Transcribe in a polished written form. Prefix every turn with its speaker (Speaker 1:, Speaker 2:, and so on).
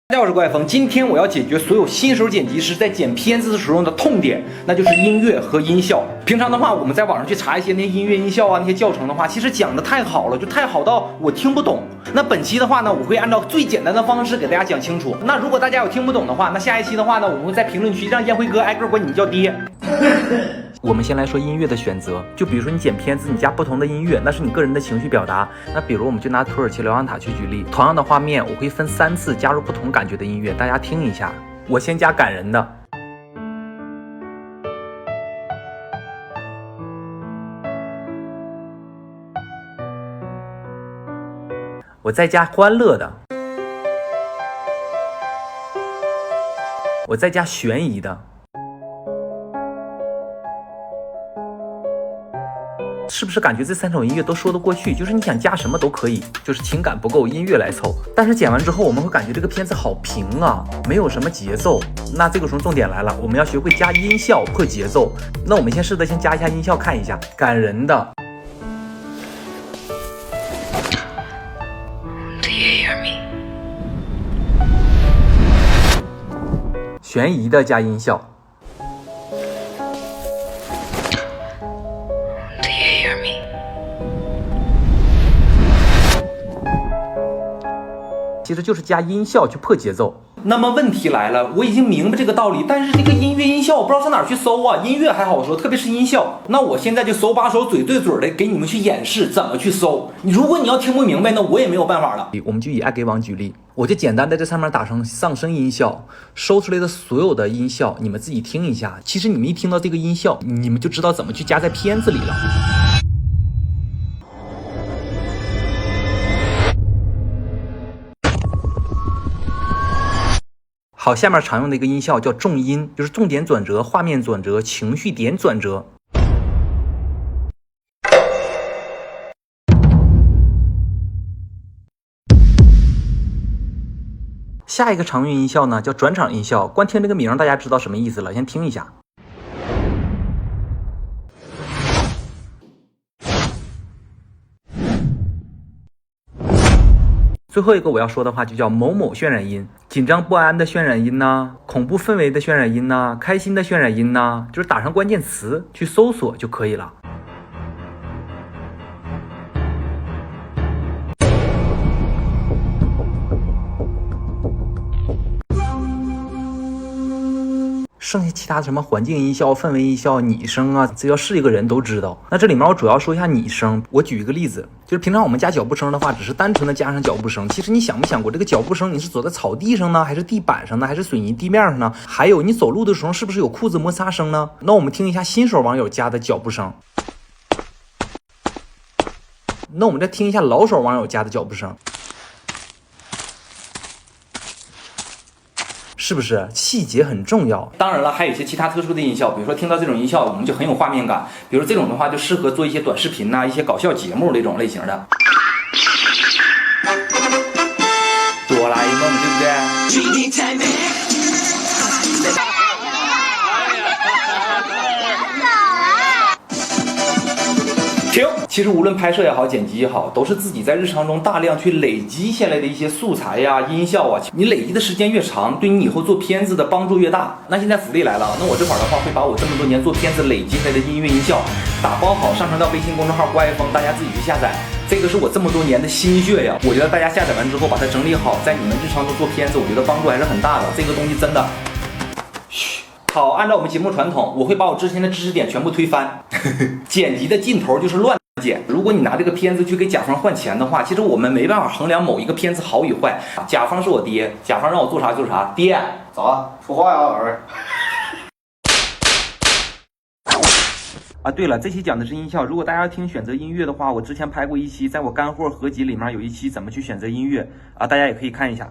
Speaker 1: 大家好，我是怪风。今天我要解决所有新手剪辑师在剪片子时候的痛点，那就是音乐和音效。平常的话，我们在网上去查一些那些音乐音效啊，那些教程的话，其实讲的太好了，就太好到我听不懂。那本期的话呢，我会按照最简单的方式给大家讲清楚。那如果大家有听不懂的话，那下一期的话呢，我们会在评论区让烟灰哥挨个管你们叫爹。我们先来说音乐的选择，就比如说你剪片子，你加不同的音乐，那是你个人的情绪表达。那比如我们就拿土耳其疗养塔去举例，同样的画面，我会分3次加入不同感觉的音乐，大家听一下。我先加感人的，我再加欢乐的，我再加悬疑的。是不是感觉这3种音乐都说得过去？就是你想加什么都可以，就是情感不够，音乐来凑。但是剪完之后，我们会感觉这个片子好平啊，没有什么节奏。那这个时候重点来了，我们要学会加音效破节奏。那我们试着先加一下音效，看一下感人的。Do you hear me？ 悬疑的加音效。其实就是加音效去破节奏。那么问题来了，我已经明白这个道理，但是这个音乐音效我不知道上哪儿去搜啊。音乐还好说，特别是音效，那我现在就手把手嘴对嘴的给你们去演示怎么去搜。如果你要听不明白，那我也没有办法了。我们就以爱给网举例，我就简单在这上面打上上升音效，收出来的所有的音效你们自己听一下。其实你们一听到这个音效，你们就知道怎么去加在片子里了。好，下面常用的一个音效叫重音，就是重点转折、画面转折、情绪点转折。下一个常用音效呢叫转场音效，光听这个名大家知道什么意思了，先听一下。最后一个我要说的话就叫某某渲染音，紧张不安的渲染音呐，恐怖氛围的渲染音呐，开心的渲染音呐，就是打上关键词去搜索就可以了。剩下其他什么环境音效、氛围音效、拟声啊，只要是一个人都知道。那这里面我主要说一下拟声。我举一个例子，就是平常我们加脚步声的话，只是单纯的加上脚步声。其实你想没想过，这个脚步声你是走在草地上呢，还是地板上呢，还是水泥地面上呢？还有你走路的时候是不是有裤子摩擦声呢？那我们听一下新手网友加的脚步声。那我们再听一下老手网友加的脚步声。是不是细节很重要？当然了，还有一些其他特殊的音效，比如说听到这种音效，我们就很有画面感。比如这种的话，就适合做一些短视频呐、一些搞笑节目这种类型的。哆啦 A 梦，对不对？停！其实无论拍摄也好，剪辑也好，都是自己在日常中大量去累积下来的一些素材呀、音效啊。你累积的时间越长，对你以后做片子的帮助越大。那现在福利来了，那我这块的话会把我这么多年做片子累积下来的音乐音效打包好，上传到微信公众号怪风，大家自己去下载。这个是我这么多年的心血呀。我觉得大家下载完之后把它整理好，在你们日常中做片子，我觉得帮助还是很大的。这个东西真的，嘘。好，按照我们节目传统，我会把我之前的知识点全部推翻。剪辑的尽头就是乱剪。如果你拿这个片子去给甲方换钱的话，其实我们没办法衡量某一个片子好与坏。甲方是我爹，甲方让我做啥就是啥。爹，
Speaker 2: 早啊，说话呀，儿。
Speaker 1: 啊，对了，这期讲的是音效。如果大家要听选择音乐的话，我之前拍过一期，在我干货合集里面有一期怎么去选择音乐啊，大家也可以看一下。